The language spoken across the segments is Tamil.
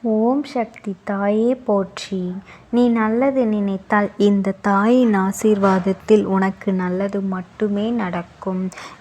ஓம் சக்தி தாயே போற்றி. நீ நல்லது நினைத்தால் இந்த தாயின் ஆசீர்வாதத்தில் உனக்கு நல்லது மட்டுமே நடக்கும்.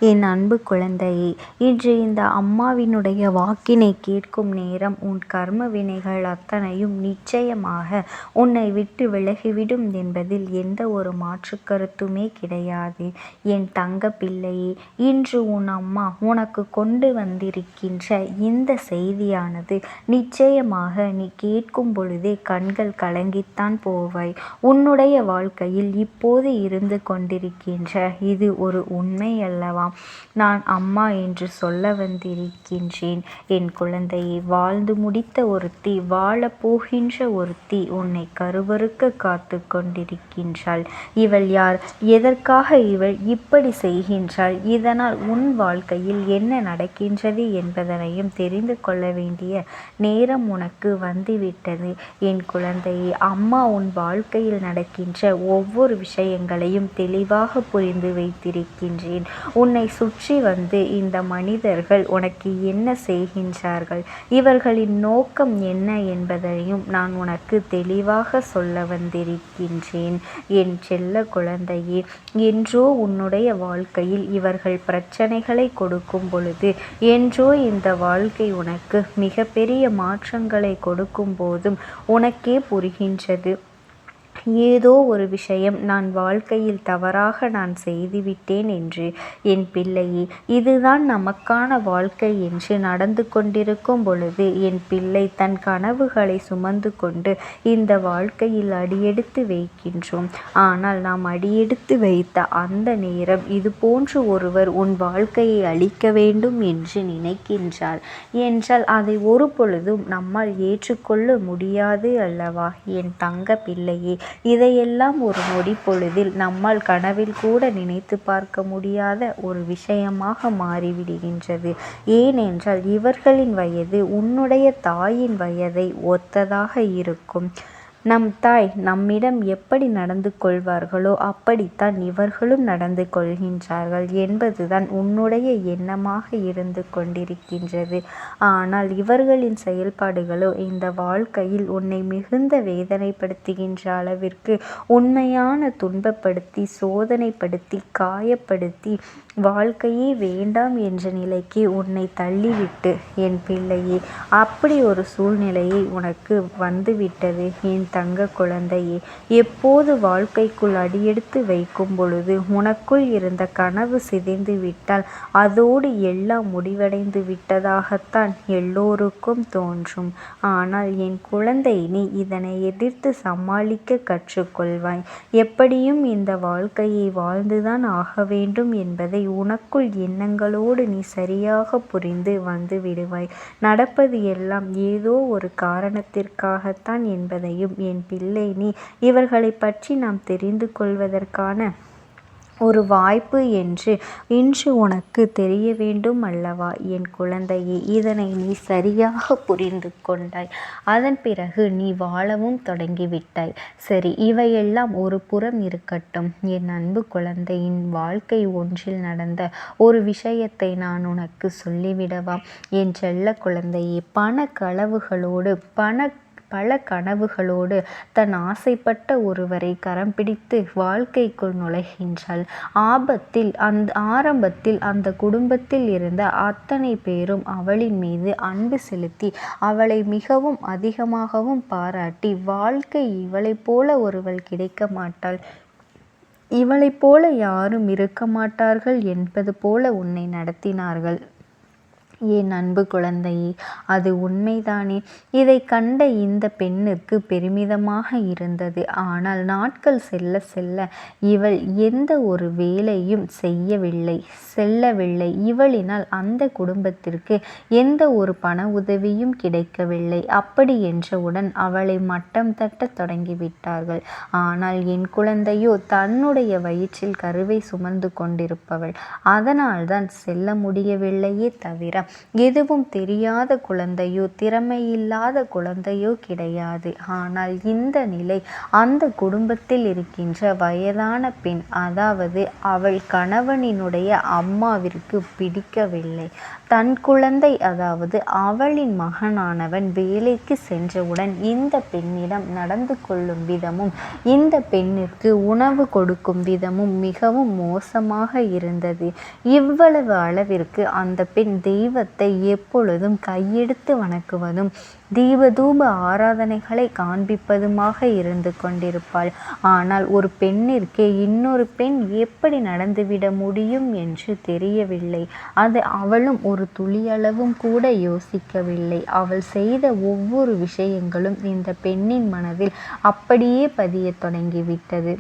என் அன்பு குழந்தையே, இன்று இந்த அம்மாவினுடைய வாக்கினை கேட்கும் நேரம் உன் கர்ம வினைகள் அத்தனையும் நிச்சயமாக உன்னை விட்டு விலகிவிடும் என்பதில் எந்த ஒரு மாற்று கருத்துமே கிடையாது. என் தங்க பிள்ளையே, இன்று உன் அம்மா உனக்கு கொண்டு வந்திருக்கின்ற இந்த செய்தியானது நிச்சயமாக நீ கேட்கும் பொழுதே கண்கள் கலங்கித்தான் போவாய். உன்னுடைய வாழ்க்கையில் இப்போது இருந்து கொண்டிருக்கின்ற இது ஒரு உண்மை அல்லவா? நான் அம்மா என்று சொல்ல வந்திருக்கின்றேன். என் குழந்தையை, வாழ்ந்து முடித்த ஒருத்தி, வாழப் போகின்ற ஒருத்தி உன்னை கருவறுக்க காத்து கொண்டிருக்கின்றாள். இவள் யார்? எதற்காக இவள் இப்படி செய்கின்றாள்? இதனால் உன் வாழ்க்கையில் என்ன நடக்கின்றது என்பதனையும் தெரிந்து கொள்ள வேண்டிய நேரம் உனக்கு வந்துவிட்டது. என் குழந்தையே, அம்மா உன் வாழ்க்கையில் நடக்கின்ற ஒவ்வொரு விஷயங்களையும் தெளிவாக புரிந்து வைத்திருக்கின்றேன். உன்னை சுற்றி வந்து இந்த மனிதர்கள் உனக்கு என்ன செய்கின்றார்கள், இவர்களின் நோக்கம் என்ன என்பதையும் நான் உனக்கு தெளிவாக சொல்ல வந்திருக்கின்றேன். என் செல்ல குழந்தையே, என்றோ உன்னுடைய வாழ்க்கையில் இவர்கள் பிரச்சனைகளை கொடுக்கும் பொழுது, என்றோ இந்த வாழ்க்கை உனக்கு மிகப்பெரிய மாற்றங்களை கொடுக்கும் போதும் உனக்கே புரிகின்றது, ஏதோ ஒரு விஷயம் நான் வாழ்க்கையில் தவறாக நான் செய்துவிட்டேன் என்று. என் பிள்ளையே, இதுதான் நமக்கான வாழ்க்கை என்று நடந்து கொண்டிருக்கும் பொழுது என் பிள்ளை தன் கனவுகளை சுமந்து கொண்டு இந்த வாழ்க்கையில் அடியெடுத்து வைக்கின்றோம். ஆனால் நாம் அடியெடுத்து வைத்த அந்த நேரம் இது போன்று ஒருவர் உன் வாழ்க்கையை அழிக்க வேண்டும் என்று நினைக்கின்றார் என்றால் அதை ஒரு பொழுதும் நம்மால் ஏற்றுக்கொள்ள முடியாது அல்லவா? என் தங்க பிள்ளையே, இதையெல்லாம் ஒரு நொடி பொழுதில் நம்மால் கனவில் கூட நினைத்து பார்க்க முடியாத ஒரு விஷயமாக மாறிவிடுகின்றது. ஏனென்றால் இவர்களின் வயது உன்னுடைய தாயின் வயதை ஒத்ததாக இருக்கும். நம் தாய் நம்மிடம் எப்படி நடந்து கொள்வார்களோ அப்படித்தான் இவர்களும் நடந்து கொள்கின்றார்கள் என்பதுதான் உன்னுடைய எண்ணமாக இருந்து கொண்டிருக்கின்றது. ஆனால் இவர்களின் செயல்பாடுகளோ இந்த வாழ்க்கையில் உன்னை மிகுந்த வேதனைப்படுத்துகின்ற அளவிற்கு உண்மையான துன்பப்படுத்தி, சோதனைப்படுத்தி, காயப்படுத்தி, வாழ்க்கையே வேண்டாம் என்ற நிலைக்கு உன்னை தள்ளிவிட்டு, என் பிள்ளையே, அப்படி ஒரு சூழ்நிலையை உனக்கு வந்துவிட்டது. என் தங்க குழந்தையே, எப்போது வாழ்க்கைக்குள் அடியெடுத்து வைக்கும் பொழுது உனக்குள் இருந்த கனவு சிதைந்து விட்டால் அதோடு எல்லாம் முடிவடைந்து விட்டதாகத்தான் எல்லோருக்கும் தோன்றும். ஆனால் என் குழந்தை, நீ இதனை எதிர்த்து சமாளிக்க கற்றுக்கொள்வாய். எப்படியும் இந்த வாழ்க்கையை வாழ்ந்துதான் ஆக வேண்டும் என்பதை உனக்குள் எண்ணங்களோடு நீ சரியாக புரிந்து வந்து விடுவாய். நடப்பது எல்லாம் ஏதோ ஒரு காரணத்திற்காகத்தான் என்பதையும் என் பிள்ளை, நீ இவர்களை பற்றி நாம் தெரிந்து கொள்வதற்கான ஒரு வாய்ப்பு என்று இன்று உனக்கு தெரிய வேண்டும் அல்லவா? என் குழந்தையே, இதனை நீ சரியாக புரிந்து கொண்டாய். அதன் பிறகு நீ வாழவும் தொடங்கிவிட்டாய். சரி, இவையெல்லாம் ஒரு புறம் இருக்கட்டும். என் அன்பு குழந்தையின் வாழ்க்கை ஒன்றில் நடந்த ஒரு விஷயத்தை நான் உனக்கு சொல்லிவிடவா? என் செல்ல குழந்தையே, பல கனவுகளோடு தன் ஆசைப்பட்ட ஒருவரை கரம் பிடித்து வாழ்க்கைக்குள் நுழைகின்றாள். ஆரம்பத்தில் அந்த குடும்பத்தில் இருந்த அத்தனை பேரும் அவளின் மீது அன்பு செலுத்தி அவளை மிகவும் அதிகமாகவும் பாராட்டி, வாழ்க்கை இவளைப் போல ஒருவள் கிடைக்க மாட்டாள், இவளைப் போல யாரும் இருக்க மாட்டார்கள் என்பது போல உன்னை நடத்தினார்கள். என் அன்பு குழந்தையே, அது உண்மைதானே? இதை கண்ட இந்த பெண்ணுக்கு பெருமிதமாக இருந்தது. ஆனால் நாட்கள் செல்ல செல்ல இவள் எந்த ஒரு வேலையும் செல்லவில்லை. இவளினால் அந்த குடும்பத்திற்கு எந்த ஒரு பண உதவியும் கிடைக்கவில்லை. அப்படி என்றவுடன் அவளை மட்டம் தட்ட தொடங்கிவிட்டார்கள். ஆனால் என் குழந்தையோ தன்னுடைய வயிற்றில் கருவை சுமந்து கொண்டிருப்பவள். அதனால்தான் செல்ல முடியவில்லையே தவிர எதுவும் தெரியாத குழந்தையோ திறமையில்லாத குழந்தையோ கிடையாது. ஆனால் இந்த நிலை அந்த குடும்பத்தில் இருக்கின்ற வயதான பெண், அதாவது அவள் கணவனினுடைய அம்மாவிற்கு பிடிக்கவில்லை. தன் குழந்தை, அதாவது அவளின் மகனானவன் வேலைக்கு சென்றவுடன் இந்த பெண்ணிடம் நடந்து கொள்ளும் விதமும் இந்த பெண்ணிற்கு உணவு கொடுக்கும் விதமும் மிகவும் மோசமாக இருந்தது. இவ்வளவு அளவிற்கு அந்த பெண் தெய்வத்தை எப்பொழுதும் கையெடுத்து வணங்குவதும் தீபதூப ஆராதனைகளை காண்பிப்பதுமாக இருந்து கொண்டிருப்பாள். ஆனால் ஒரு பெண்ணிற்கே இன்னொரு பெண் எப்படி நடந்துவிட முடியும் என்று தெரியவில்லை. அது அவளும் ஒரு துளியளவும் கூட யோசிக்கவில்லை. அவள் செய்த ஒவ்வொரு விஷயங்களும் இந்த பெண்ணின் மனதில் அப்படியே பதியத் தொடங்கிவிட்டது.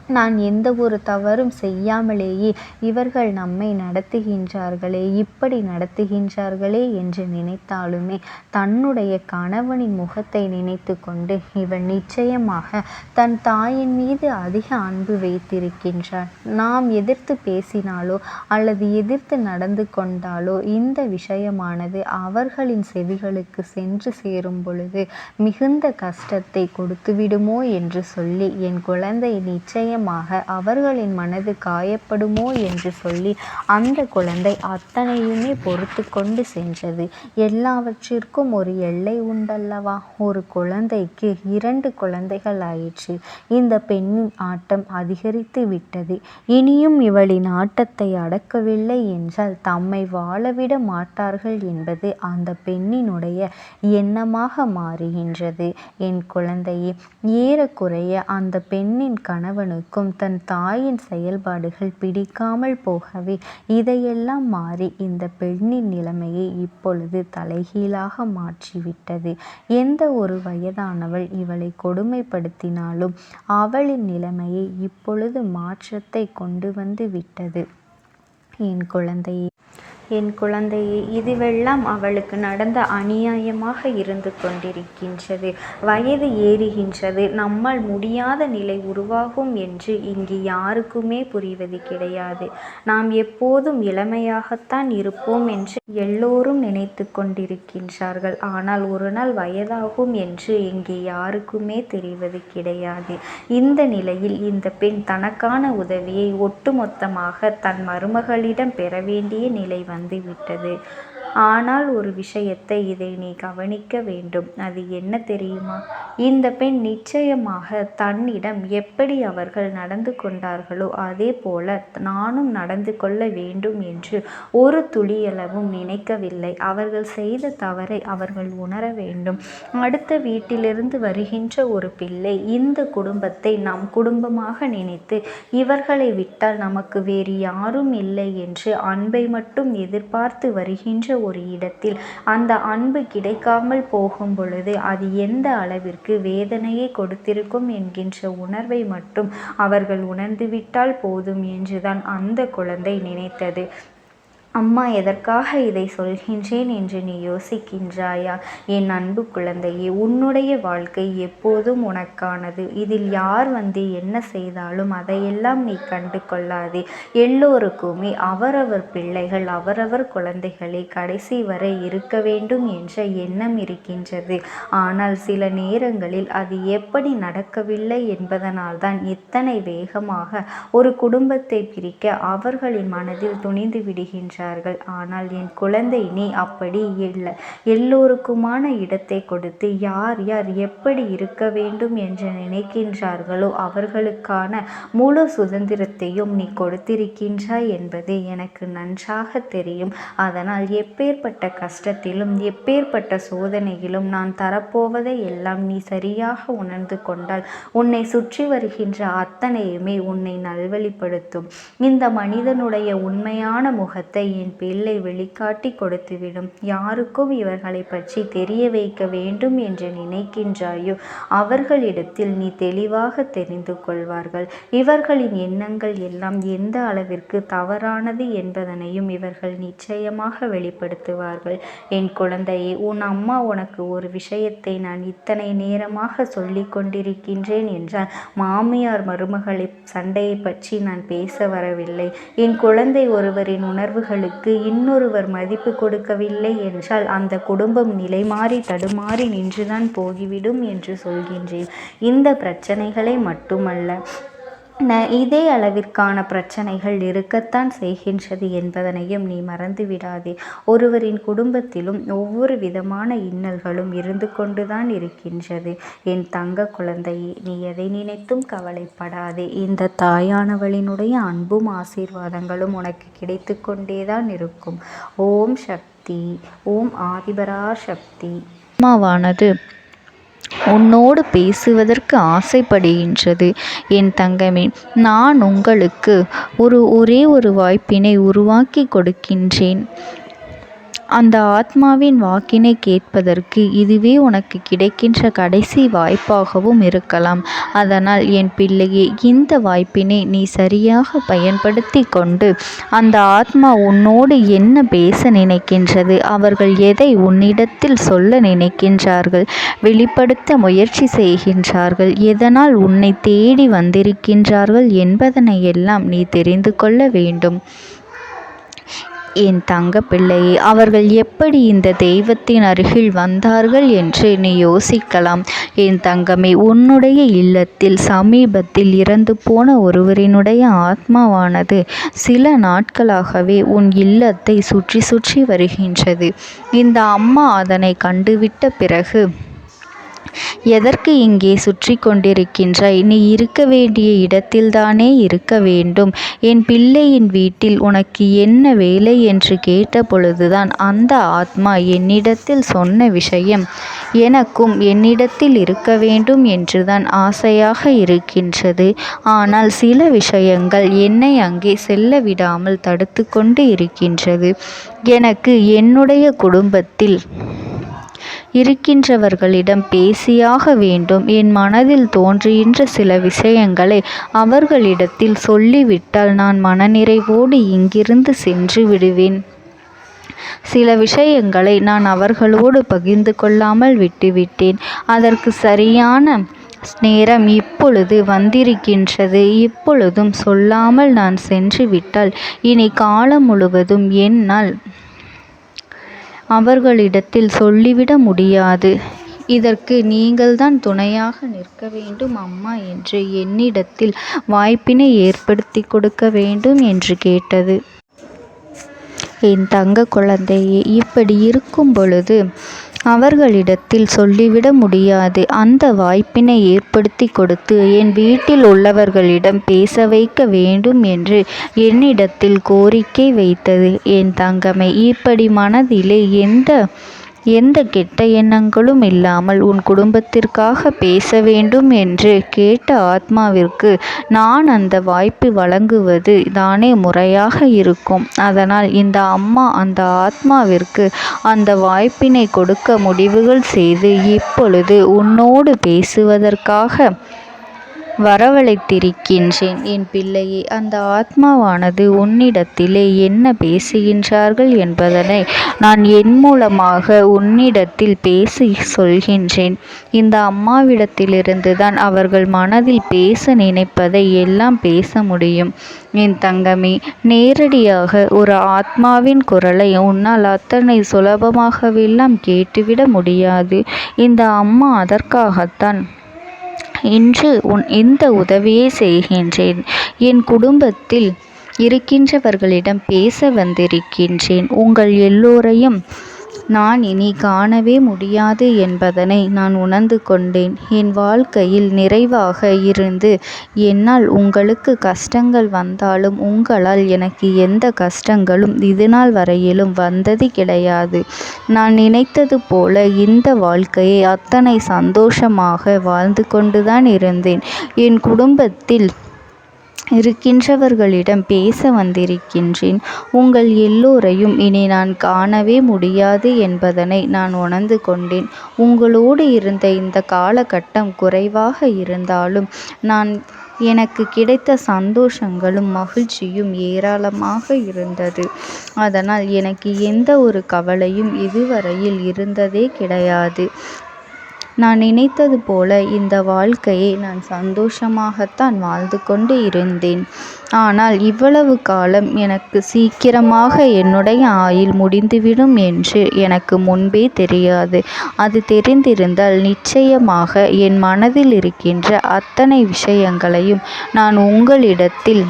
நான் எந்த ஒரு தவறும் செய்யாமலேயே இவர்கள் நம்மை நடத்துகின்றார்களே, இப்படி நடத்துகின்றார்களே என்று நினைத்தாலுமே தன்னுடைய கணவனின் முகத்தை நினைத்து கொண்டு இவள் நிச்சயமாக தன் தாயின் மீது அதிக அன்பு வைத்திருக்கின்றாள். நாம் எதிர்த்து பேசினாலோ அல்லது எதிர்த்து நடந்து கொண்டாலோ இந்த விஷயமானது அவர்களின் செவிகளுக்கு சென்று சேரும் பொழுது மிகுந்த கஷ்டத்தை கொடுத்துவிடுமோ என்று சொல்லி என் குழந்தை நிச்சயம் அவர்களின் மனது காயப்படுமோ என்று சொல்லி அந்த குழந்தை அத்தனையுமே பொறுத்து கொண்டு சென்றது. எல்லாவற்றிற்கும் ஒரு எல்லை உண்டல்லவா? ஒரு குழந்தைக்கு 2 குழந்தைகள் ஆயிற்று. இந்த பெண்ணின் ஆட்டம் அதிகரித்து விட்டது. இனியும் இவளின் ஆட்டத்தை அடக்கவில்லை என்றால் தம்மை வாழவிட மாட்டார்கள் என்பது அந்த பெண்ணினுடைய எண்ணமாக மாறுகின்றது. என் குழந்தையே, ஏறக்குறைய அந்த பெண்ணின் கணவனுக்கு தன் தாயின் செயல்பாடுகள் பிடிக்காமல் போகவே இதையெல்லாம் மாறி இந்த பெண்ணின் நிலைமையை இப்பொழுது தலைகீழாக மாற்றிவிட்டது. எந்த ஒரு வயதானவள் இவளை கொடுமைப்படுத்தினாலும் அவளின் நிலைமையை இப்பொழுது மாற்றத்தை கொண்டு வந்து விட்டது. என் குழந்தையே, இதுவெல்லாம் அவளுக்கு நடந்த அநியாயமாக இருந்து கொண்டிருக்கின்றது. வயது ஏறுகின்றது, நம்மால் முடியாத நிலை உருவாகும் என்று இங்கு யாருக்குமே புரிவது கிடையாது. நாம் எப்போதும் இளமையாகத்தான் இருப்போம் என்று எல்லோரும் நினைத்து கொண்டிருக்கின்றார்கள். ஆனால் ஒரு நாள் வயதாகும் என்று இங்கே யாருக்குமே தெரிவது கிடையாது. இந்த நிலையில் இந்த பெண் தனக்கான உதவியை ஒட்டுமொத்தமாக தன் மருமகளிடம் பெற வேண்டிய நிலை வந்துவிட்டது. ஆனால் ஒரு விஷயத்தை இதை நீ கவனிக்க வேண்டும். அது என்ன தெரியுமா? இந்த பெண் நிச்சயமாக தன்னிடம் எப்படி அவர்கள் நடந்து கொண்டார்களோ அதே போல நானும் நடந்து கொள்ள வேண்டும் என்று ஒரு துளியளவும் நினைக்கவில்லை. அவர்கள் செய்த தவறை அவர்கள் உணர வேண்டும். அடுத்த வீட்டிலிருந்து வருகின்ற ஒரு பிள்ளை இந்த குடும்பத்தை நம் குடும்பமாக நினைத்து இவர்களை விட்டால் நமக்கு வேறு யாரும் இல்லை என்று அன்பை மட்டும் எதிர்பார்த்து வருகின்ற ஒரு இடத்தில் அந்த அன்பு கிடைக்காமல் போகும் பொழுது அது எந்த அளவிற்கு வேதனையை கொடுத்திருக்கும் என்கின்ற உணர்வை மட்டும் அவர்கள் உணர்ந்துவிட்டால் போதும் என்றுதான் அந்த குழந்தை நினைத்தது. அம்மா எதற்காக இதை சொல்கின்றேன் என்று நீ யோசிக்கின்றாயா? என் அன்பு குழந்தையே, உன்னுடைய வாழ்க்கை எப்போதும் உனக்கானது. இதில் யார் வந்து என்ன செய்தாலும் அதையெல்லாம் நீ கண்டு கொள்ளாதே. எல்லோருக்குமே அவரவர் பிள்ளைகள் அவரவர் குழந்தைகளை கடைசி வரை இருக்க வேண்டும் என்ற எண்ணம் இருக்கின்றது. ஆனால் சில நேரங்களில் அது எப்படி நடக்கவில்லை என்பதனால்தான் இத்தனை வேகமாக ஒரு குடும்பத்தை பிரிக்க அவர்களின் மனதில் துணிந்து விடுகின்றார். ஆனால் என் குழந்தை, நீ அப்படி இல்லை. எல்லோருக்குமான இடத்தை கொடுத்து யார் யார் எப்படி இருக்க வேண்டும் என்று நினைக்கின்றார்களோ அவர்களுக்கான முழு சுதந்திரத்தையும் நீ கொடுத்திருக்கின்றாய் என்பது எனக்கு நன்றாக தெரியும். அதனால் எப்பேற்பட்ட கஷ்டத்திலும் எப்பேற்பட்ட சோதனையிலும் நான் தரப்போவதை எல்லாம் நீ சரியாக உணர்ந்து கொண்டால் உன்னை சுற்றி வருகின்ற அத்தனையுமே உன்னை நல்வழிப்படுத்தும். இந்த மனிதனுடைய உண்மையான முகத்தை என் பிள்ளை வெளிக்காட்டி கொடுத்துவிடும். யாருக்கும் இவர்களை பற்றி தெரிய வைக்க வேண்டும் என்று நினைக்கின்றாயோ அவர்களிடத்தில் நீ தெளிவாக தெரிந்து கொள்வார்கள். இவர்களின் எண்ணங்கள் எல்லாம் எந்த அளவிற்கு தவறானது என்பதனையும் இவர்கள் நிச்சயமாக வெளிப்படுத்துவார்கள். என் குழந்தையே, உன் அம்மா உனக்கு ஒரு விஷயத்தை நான் இத்தனை நேரமாக சொல்லி கொண்டிருக்கின்றேன் என்றால் மாமியார் மருமகளை சண்டையை பற்றி நான் பேச வரவில்லை. என் குழந்தை ஒருவரின் உணர்வுகளுக்கு இன்னொருவர் மதிப்பு கொடுக்கவில்லை என்றால் அந்த குடும்பம் நிலைமாறி தடுமாறி நின்றுதான் போகிவிடும் என்று சொல்கின்றேன். இந்த பிரச்சனைகளை மட்டுமல்ல, இதே அளவிற்கான பிரச்சனைகள் இருக்கத்தான் செய்கின்றது என்பதனையும் நீ மறந்துவிடாதே. ஒருவரின் குடும்பத்திலும் ஒவ்வொரு விதமான இன்னல்களும் இருந்து கொண்டுதான் இருக்கின்றது. என் தங்க குழந்தையே, நீ எதை நினைத்தும் கவலைப்படாதே. இந்த தாயானவளினுடைய அன்பும் ஆசீர்வாதங்களும் உனக்கு கிடைத்து கொண்டேதான் இருக்கும். ஓம் சக்தி. ஓம் ஆதிபரா சக்தி. அம்மாவானது உன்னோடு பேசுவதற்கு ஆசைப்படுகின்றது. என் தங்கமே, நான் உங்களுக்கு ஒரே ஒரு வாய்ப்பினை உருவாக்கி கொடுக்கின்றேன். அந்த ஆத்மாவின் வாக்கினை கேட்பதற்கு இதுவே உனக்கு கிடைக்கின்ற கடைசி வாய்ப்பாகவும் இருக்கலாம். அதனால் என் பிள்ளையே, இந்த வாய்ப்பினை நீ சரியாக பயன்படுத்தி கொண்டு அந்த ஆத்மா உன்னோடு என்ன பேச நினைக்கின்றது, அவர்கள் எதை உன்னிடத்தில் சொல்ல நினைக்கின்றார்கள், வெளிப்படுத்த முயற்சி செய்கின்றார்கள், எதனால் உன்னை தேடி வந்திருக்கின்றார்கள் என்பதனை எல்லாம் நீ தெரிந்து கொள்ள வேண்டும். என் தங்க பிள்ளையே, அவர்கள் எப்படி இந்த தெய்வத்தின் அருகில் வந்தார்கள் என்று நீ யோசிக்கலாம். என் தங்கமே, உன்னுடைய இல்லத்தில் சமீபத்தில் இறந்து போன ஒருவரினுடைய ஆத்மாவானது சில நாட்களாகவே உன் இல்லத்தை சுற்றி சுற்றி வருகின்றது. இந்த அம்மா அதனை கண்டுவிட்ட பிறகு, எதற்கு இங்கே சுற்றி கொண்டிருக்கின்றாய்? நீ இருக்க வேண்டிய இடத்தில்தானே இருக்க வேண்டும். என் பிள்ளையின் வீட்டில் உனக்கு என்ன வேலை என்று கேட்ட பொழுதுதான் அந்த ஆத்மா என்னிடத்தில் சொன்ன விஷயம், எனக்கும் என்னிடத்தில் இருக்க வேண்டும் என்றுதான் ஆசையாக இருக்கின்றது. ஆனால் சில விஷயங்கள் என்னை அங்கே செல்ல விடாமல் தடுத்து கொண்டு இருக்கின்றது. எனக்கு என்னுடைய குடும்பத்தில் இருக்கின்றவர்களிடம் பேசியாக வேண்டும். என் மனதில் தோன்றுகின்ற சில விஷயங்களை அவர்களிடத்தில் சொல்லிவிட்டால் நான் மனநிறைவோடு இங்கிருந்து சென்று விடுவேன். சில விஷயங்களை நான் அவர்களோடு பகிர்ந்து கொள்ளாமல் விட்டுவிட்டேன். அதற்கு சரியான நேரம் இப்பொழுது வந்திருக்கின்றது. இப்பொழுதும் சொல்லாமல் நான் சென்று விட்டால் இனி காலம் முழுவதும் என்னால் அவர்களிடத்தில் சொல்லிவிட முடியாது. இதற்கு நீங்கள்தான் துணையாக நிற்க வேண்டும் அம்மா என்று என்னிடத்தில் வாய்ப்பினை ஏற்படுத்தி கொடுக்க வேண்டும் என்று கேட்டது. என் தங்க குழந்தையே, இப்படி இருக்கும் பொழுது அவர்களிடத்தில் சொல்லிவிட முடியாது. அந்த வாய்ப்பினை ஏற்படுத்தி கொடுத்து என் வீட்டில் உள்ளவர்களிடம் பேச வைக்க வேண்டும் என்று என்னிடத்தில் கோரிக்கை வைத்தது. என் தங்கமே, இப்படி மனதிலே எந்த கெட்ட எண்ணங்களும் இல்லாமல் உன் குடும்பத்திற்காக பேச வேண்டும் என்று கேட்ட ஆத்மாவிற்கு நான் அந்த வாய்ப்பு வழங்குவது தானே முறையாக இருக்கும். அதனால் இந்த அம்மா அந்த ஆத்மாவிற்கு அந்த வாய்ப்பினை கொடுக்க முடிவுகள் செய்து இப்பொழுது உன்னோடு பேசுவதற்காக வரவழைத்திருக்கின்றேன். என் பிள்ளையே, அந்த ஆத்மாவானது உன்னிடத்திலே என்ன பேசுகின்றார்கள் என்பதனை நான் என் மூலமாக உன்னிடத்தில் பேசி சொல்கின்றேன். இந்த அம்மாவிடத்திலிருந்து தான் அவர்கள் மனதில் பேச நினைப்பதை எல்லாம் பேச முடியும். என் தங்கமே, நேரடியாக ஒரு ஆத்மாவின் குரலை உன்னால் அத்தனை சுலபமாகவெல்லாம் கேட்டுவிட முடியாது. இந்த அம்மா அதற்காகத்தான் இன்று இந்த உதவியை செய்கின்றேன். என் குடும்பத்தில் இருக்கின்றவர்களிடம் பேச வந்திருக்கின்றேன். உங்கள் எல்லோரையும் நான் இனி காணவே முடியாது என்பதனை நான் உணர்ந்து கொண்டேன். என் வாழ்க்கையில் நிறைவாக இருந்து என்னால் உங்களுக்கு கஷ்டங்கள் வந்தாலும் உங்களால் எனக்கு எந்த கஷ்டங்களும் இதுநாள் வரையிலும் வந்தது கிடையாது. நான் நினைத்தது போல இந்த வாழ்க்கையை அத்தனை சந்தோஷமாக வாழ்ந்து கொண்டுதான் இருந்தேன். என் குடும்பத்தில் இருக்கின்றவர்களிடம் பேச வந்திருக்கின்றேன். உங்கள் எல்லோரையும் இனி நான் காணவே முடியாது என்பதனை நான் உணர்ந்து கொண்டேன். உங்களோடு இருந்த இந்த காலகட்டம் குறைவாக இருந்தாலும் எனக்கு கிடைத்த சந்தோஷங்களும் மகிழ்ச்சியும் ஏராளமாக இருந்தது. அதனால் எனக்கு எந்த ஒரு கவலையும் இதுவரையில் இருந்ததே கிடையாது. நான் நினைத்தது போல இந்த வாழ்க்கையை நான் சந்தோஷமாகத்தான் வாழ்ந்து கொண்டு இருந்தேன். ஆனால் இவ்வளவு காலம் எனக்கு சீக்கிரமாக என்னுடைய ஆயுள் முடிந்துவிடும் என்று எனக்கு முன்பே தெரியாது. அது தெரிந்திருந்தால் நிச்சயமாக என் மனதில் இருக்கின்ற அத்தனை விஷயங்களையும் நான் உங்களிடத்தில்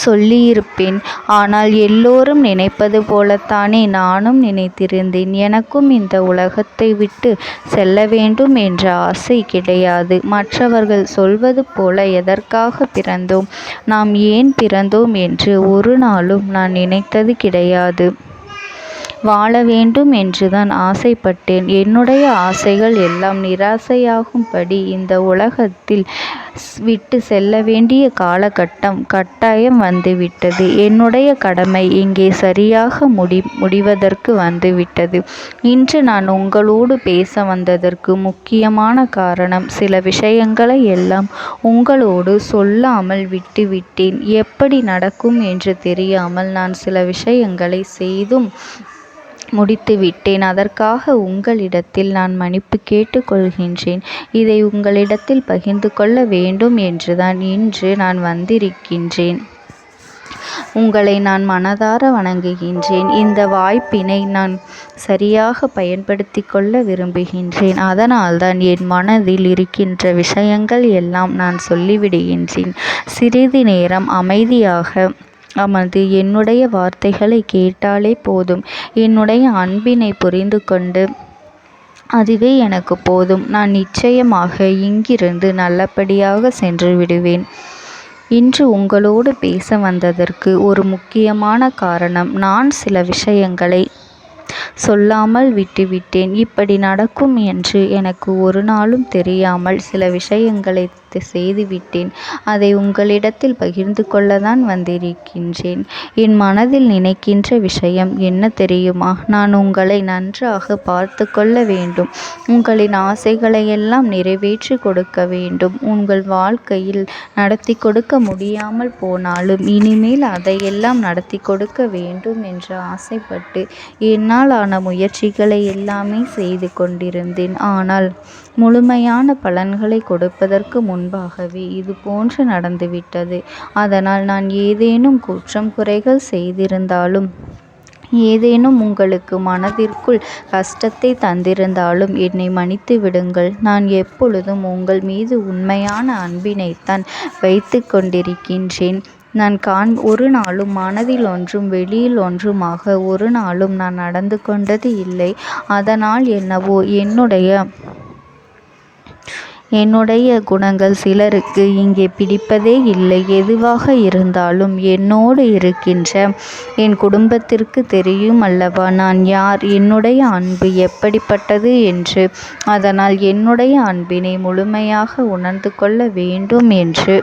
சொல்லியிருப்பேன். ஆனால் எல்லோரும் நினைப்பது போலத்தானே நானும் நினைத்திருந்தேன். எனக்கும் இந்த உலகத்தை விட்டு செல்ல வேண்டும் என்ற ஆசை கிடையாது. மற்றவர்கள் சொல்வது போல எதற்காக பிறந்தோம், நாம் ஏன் பிறந்தோம் என்று ஒரு நாளும் நான் நினைத்தது கிடையாது. வாழ வேண்டும் என்றுதான் ஆசைப்பட்டேன். என்னுடைய ஆசைகள் எல்லாம் நிராசையாகும்படி இந்த உலகத்தில் விட்டு செல்ல வேண்டிய காலகட்டம் கட்டாயம் வந்துவிட்டது. என்னுடைய கடமை இங்கே சரியாக முடிவதற்கு வந்துவிட்டது. இன்று நான் உங்களோடு பேச வந்ததற்கு முக்கியமான காரணம், சில விஷயங்களை எல்லாம் உங்களோடு சொல்லாமல் விட்டுவிட்டேன். எப்படி நடக்கும் என்று தெரியாமல் நான் சில விஷயங்களை செய்தும் முடித்துவிட்டேன். அதற்காக உங்களிடத்தில் நான் மன்னிப்பு கேட்டுக்கொள்கின்றேன். இதை உங்களிடத்தில் பகிர்ந்து கொள்ள வேண்டும் என்றுதான் இன்று நான் வந்திருக்கின்றேன். உங்களை நான் மனதார வணங்குகின்றேன். இந்த வாய்ப்பினை நான் சரியாக பயன்படுத்தி கொள்ள விரும்புகின்றேன். அதனால்தான் என் மனதில் இருக்கின்ற விஷயங்கள் எல்லாம் நான் சொல்லிவிடுகின்றேன். சிறிது நேரம் அமைதியாக அமர்ந்து என்னுடைய வார்த்தைகளை கேட்டாலே போதும். என்னுடைய அன்பினை புரிந்து கொண்டு அதுவே எனக்கு போதும். நான் நிச்சயமாக இங்கிருந்து நல்லபடியாக சென்று விடுவேன். இன்று உங்களோடு பேச வந்ததற்கு ஒரு முக்கியமான காரணம், நான் சில விஷயங்களை சொல்லாமல் விட்டுவிட்டேன். இப்படி நடக்கும் என்று எனக்கு ஒரு நாளும் தெரியாமல் சில விஷயங்களை செய்துவிட்டேன். அதை உங்களிடத்தில் பகிர்ந்து கொள்ளத்தான் வந்திருக்கின்றேன். என் மனதில் நினைக்கின்ற விஷயம் என்ன தெரியுமா? நான் உங்களை நன்றாக பார்த்து கொள்ள வேண்டும். உங்களின் ஆசைகளை எல்லாம் நிறைவேற்றி கொடுக்க வேண்டும். உங்கள் வாழ்க்கையில் நடத்தி கொடுக்க முடியாமல் போனாலும் இனிமேல் அதையெல்லாம் நடத்தி கொடுக்க வேண்டும் என்று ஆசைப்பட்டு என்னால் ஆன முயற்சிகளை எல்லாமே செய்து கொண்டிருந்தேன். ஆனால் முழுமையான பலன்களை கொடுப்பதற்கு முன்பாகவே இது போன்று நடந்துவிட்டது. அதனால் நான் ஏதேனும் குற்றம் குறைகள் செய்திருந்தாலும், ஏதேனும் உங்களுக்கு மனதிற்குள் கஷ்டத்தை தந்திருந்தாலும் என்னை மன்னித்து விடுங்கள். நான் எப்பொழுதும் உங்கள் மீது உண்மையான அன்பினைத்தான் வைத்து கொண்டிருக்கின்றேன். நான் ஒரு நாளும் மனதில் ஒன்றும் வெளியில் ஒன்றுமாக ஒரு நாளும் நான் நடந்து கொண்டது இல்லை. அதனால் என்னவோ என்னுடைய குணங்கள் சிலருக்கு இங்கே பிடிப்பதே இல்லை. எதுவாக இருந்தாலும் என்னோடு இருக்கின்ற என் குடும்பத்திற்கு தெரியும் அல்லவா நான் யார், என்னுடைய அன்பு எப்படிப்பட்டது என்று. அதனால் என்னுடைய அன்பினை முழுமையாக உணர்ந்து கொள்ள வேண்டும் என்று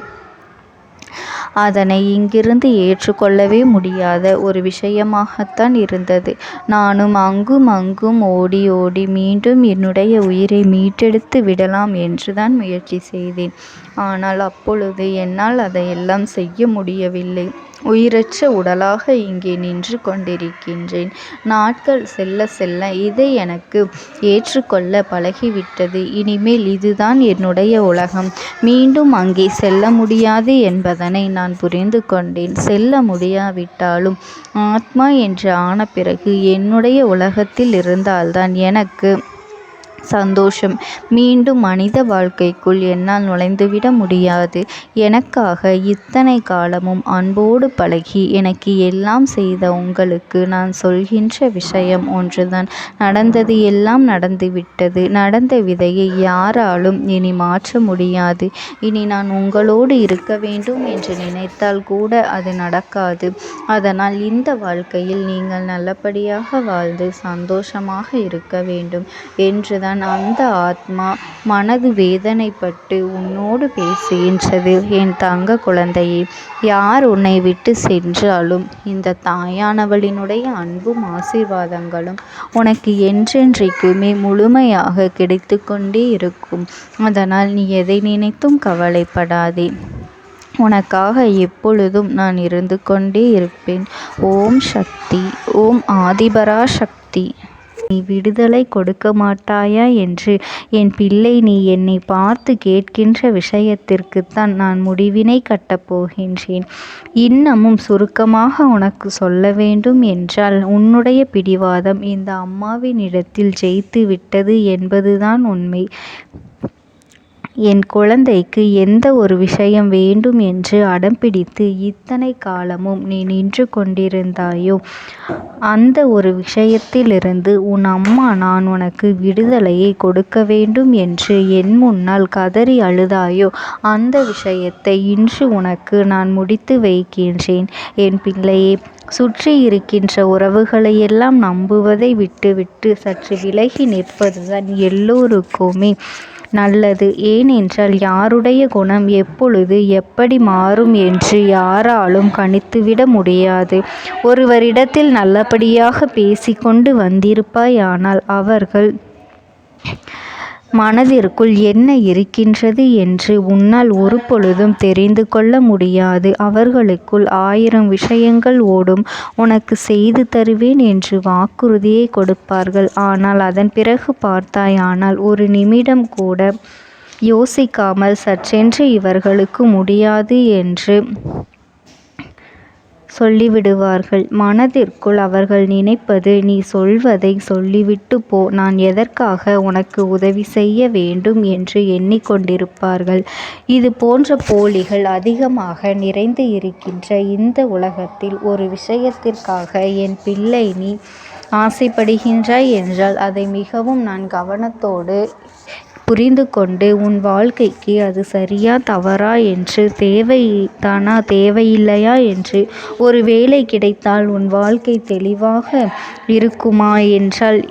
அதனை இங்கிருந்து ஏற்றுக்கொள்ளவே முடியாத ஒரு விஷயமாகத்தான் இருந்தது. நானும் அங்கும் ஓடி ஓடி மீண்டும் என்னுடைய உயிரை மீட்டெடுத்து விடலாம் என்றுதான் முயற்சி செய்தேன். ஆனால் அப்பொழுது என்னால் அதையெல்லாம் செய்ய முடியவில்லை. உயிரற்ற உடலாக இங்கே நின்று கொண்டிருக்கின்றேன். நாட்கள் செல்ல செல்ல இதை எனக்கு ஏற்றுக்கொள்ள பழகிவிட்டது. இனிமேல் இதுதான் என்னுடைய உலகம். மீண்டும் அங்கே செல்ல முடியாது என்பதனை நான் புரிந்து கொண்டேன். செல்ல முடியாவிட்டாலும் ஆத்மா என்று ஆன பிறகு என்னுடைய உலகத்தில் இருந்தால்தான் எனக்கு சந்தோஷம். மீண்டும் மனித வாழ்க்கைக்குள் என்னால் நுழைந்துவிட முடியாது. எனக்காக இத்தனை காலமும் அன்போடு பழகி எனக்கு எல்லாம் செய்த உங்களுக்கு நான் சொல்கின்ற விஷயம் ஒன்றுதான். நடந்தது எல்லாம் நடந்துவிட்டது. நடந்த விதையை யாராலும் இனி மாற்ற முடியாது. இனி நான் உங்களோடு இருக்க வேண்டும் என்று நினைத்தால் கூட அது நடக்காது. அதனால் இந்த வாழ்க்கையில் நீங்கள் நல்லபடியாக வாழ்ந்து சந்தோஷமாக இருக்க வேண்டும் என்றுதான் அந்த ஆத்மா மனது வேதனைப்பட்டு உன்னோடு பேசுகின்றது. என் தங்க குழந்தையே, யார் உன்னை விட்டு சென்றாலும் இந்த தாயானவளினுடைய அன்பும் ஆசீர்வாதங்களும் உனக்கு என்றென்றைக்குமே முழுமையாக கிடைத்து கொண்டே இருக்கும். அதனால் நீ எதை நினைத்தும் கவலைப்படாதே. உனக்காக எப்பொழுதும் நான் இருந்து கொண்டே இருப்பேன். ஓம் சக்தி. ஓம் ஆதிபரா சக்தி. நீ விடுதலை கொடுக்க மாட்டாயா என்று என் பிள்ளை, நீ என்னை பார்த்து கேட்கின்ற விஷயத்திற்குத்தான் நான் முடிவினை கட்டப் போகின்றேன். இன்னமும் சுருக்கமாக உனக்கு சொல்ல வேண்டும் என்றால், உன்னுடைய பிடிவாதம் இந்த அம்மாவினிடத்தில் ஜெயித்து விட்டது என்பதுதான் உண்மை. என் குழந்தைக்கு எந்த ஒரு விஷயம் வேண்டும் என்று அடம்பிடித்து இத்தனை காலமும் நீ நின்று கொண்டிருந்தாயோ, அந்த ஒரு விஷயத்திலிருந்து உன் அம்மா நான் உனக்கு விடுதலையை கொடுக்க வேண்டும் என்று என் முன்னால் கதறி அழுதாயோ, அந்த விஷயத்தை இன்று உனக்கு நான் முடித்து வைக்கின்றேன். என் பிள்ளையே, சுற்றி இருக்கின்ற உறவுகளையெல்லாம் நம்புவதை விட்டுவிட்டு சற்று விலகி நிற்பதுதான் எல்லோருக்குமே நல்லது. ஏனென்றால் யாருடைய குணம் எப்பொழுது எப்படி மாறும் என்று யாராலும் கணித்துவிட முடியாது. ஒருவரிடத்தில் நல்லபடியாக பேசிக்கொண்டு வந்திருப்பாயானால் அவர்கள் மனதிற்குள் என்ன இருக்கின்றது என்று உன்னால் ஒரு பொழுதும் தெரிந்து கொள்ள முடியாது. அவர்களுக்குள் 1000 விஷயங்கள் ஓடும். உனக்கு செய்து தருவேன் என்று வாக்குறுதியை கொடுப்பார்கள். ஆனால் அதன் பிறகு பார்த்தாயானால் ஒரு நிமிடம் கூட யோசிக்காமல் சற்றென்று இவர்களுக்கு முடியாது என்று சொல்லிவிடுவார்கள். மனதிற்குள் அவர்கள் நினைப்பது, நீ சொல்வதை சொல்லிவிட்டு போ, நான் எதற்காக உனக்கு உதவி செய்ய வேண்டும் என்று எண்ணிக்கொண்டிருப்பார்கள். இது போன்ற போலிகள் அதிகமாக நிறைந்து இருக்கின்ற இந்த உலகத்தில் ஒரு விஷயத்திற்காக என் பிள்ளை நீ ஆசைப்படுகின்றாய் என்றால் அதை மிகவும் நான் கவனத்தோடு புரிந்து கொண்டு உன் வாழ்க்கைக்கு அது சரியா தவறா என்று, தேவைதானா தேவையில்லையா என்று, ஒரு வேலை கிடைத்தால் உன் வாழ்க்கை தெளிவாக இருக்குமா என்றால்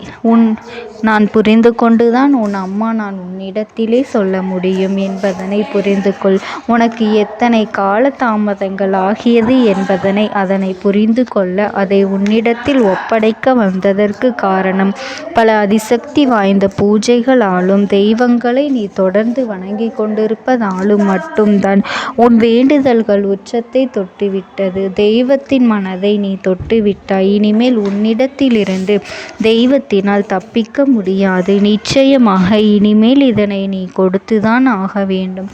நான் புரிந்து கொண்டுதான் உன் அம்மா நான் உன்னிடத்திலே சொல்ல முடியும் என்பதனை புரிந்து கொள். உனக்கு எத்தனை கால தாமதங்கள் ஆகியது என்பதனை அதனை புரிந்து கொள்ள அதை உன்னிடத்தில் ஒப்படைக்க வந்ததற்கு காரணம், பல அதிசக்தி வாய்ந்த பூஜைகளாலும் தெய்வங்களை நீ தொடர்ந்து வணங்கி கொண்டிருப்பதாலும் மட்டும்தான் உன் வேண்டுதல்கள் உச்சத்தை தொட்டுவிட்டது. தெய்வத்தின் மனதை நீ தொட்டுவிட்டாய். இனிமேல் உன்னிடத்திலிருந்து தெய்வத்தினால் தப்பிக்க முடியாது. நிச்சயமாக இனிமேல் இதனை நீ கொடுத்துதான் ஆக வேண்டும்.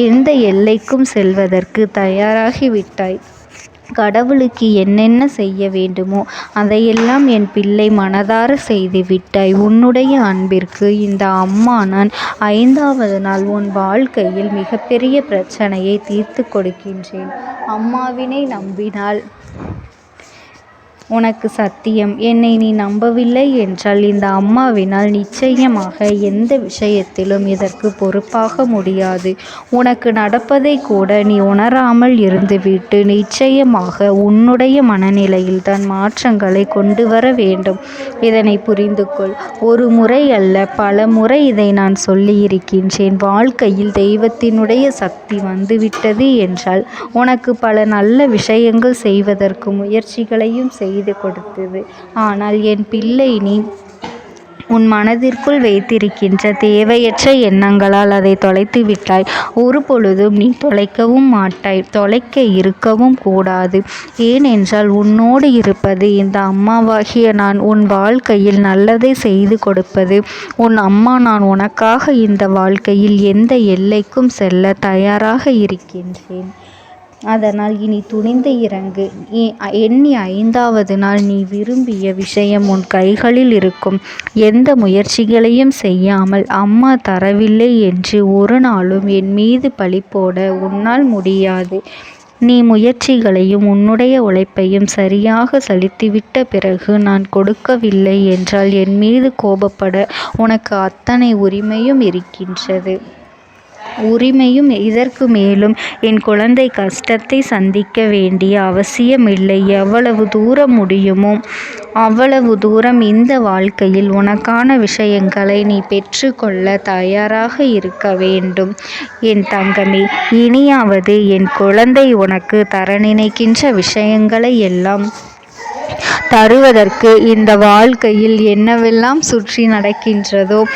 எந்த எல்லைக்கும் செல்வதற்கு தயாராகிவிட்டாய். கடவுளுக்கு என்னென்ன செய்ய வேண்டுமோ அதையெல்லாம் என் பிள்ளை மனதார செய்து விட்டாய். உன்னுடைய அன்பிற்கு இந்த அம்மா நான் 5வது நாள் உன் வாழ்க்கையில் மிகப்பெரிய பிரச்சனையை தீர்த்து கொடுக்கின்றேன். அம்மாவினை நம்பினால் உனக்கு சத்தியம். என்னை நீ நம்பவில்லை என்றால் இந்த அம்மாவினால் நிச்சயமாக எந்த விஷயத்திலும் இதற்கு பொறுப்பாக முடியாது. உனக்கு நடப்பதை கூட நீ உணராமல் இருந்துவிட்டு நிச்சயமாக உன்னுடைய மனநிலையில் தான் மாற்றங்களை கொண்டு வர வேண்டும். இதனை புரிந்து கொள். ஒரு முறை அல்ல, பல முறை இதை நான் சொல்லியிருக்கின்றேன். வாழ்க்கையில் தெய்வத்தினுடைய சக்தி வந்துவிட்டது என்றால் உனக்கு பல நல்ல விஷயங்கள் செய்வதற்கு முயற்சிகளையும் செய்து கொடுத்தது. ஆனால் என் பிள்ளை, நீ உன் மனதிற்குள் வைத்திருக்கின்ற தேவையற்ற எண்ணங்களால் அதை தொலைத்து விட்டாய். ஒரு பொழுதும் நீ தொலைக்கவும் மாட்டாய். தொலைக்க இருக்கவும் கூடாது. ஏனென்றால் உன்னோடு இருப்பது இந்த அம்மாவாகிய நான். உன் வாழ்க்கையில் நல்லதை செய்து கொடுப்பது உன் அம்மா நான். உனக்காக இந்த வாழ்க்கையில் எந்த எல்லைக்கும் செல்ல தயாராக இருக்கின்றேன். அதனால் இனி துணிந்து இறங்கு. எண்ணி 5வது நாள் நீ விரும்பிய விஷயம் உன் கைகளில் இருக்கும். எந்த முயற்சிகளையும் செய்யாமல் அம்மா தரவில்லை என்று ஒரு நாளும் என் மீது பழி போட உன்னால் முடியாது. நீ முயற்சிகளையும் உன்னுடைய உழைப்பையும் சரியாக செலுத்திவிட்ட பிறகு நான் கொடுக்கவில்லை என்றால் என் மீது கோபப்பட உனக்கு அத்தனை உரிமையும் இருக்கின்றது. இதற்கு மேலும் என் குழந்தை கஷ்டத்தை சந்திக்க வேண்டிய அவசியமில்லை. எவ்வளவு தூரம் முடியுமோ அவ்வளவு தூரம் இந்த வாழ்க்கையில் உனக்கான விஷயங்களை நீ பெற்றுக்கொள்ள தயாராக இருக்க வேண்டும். என் தங்கமே, இனியாவது என் குழந்தை உனக்கு தர நினைக்கின்ற விஷயங்களை எல்லாம் தருவதற்கு இந்த வாழ்க்கையில் என்னவெல்லாம் சுற்றி நடக்கின்றதோ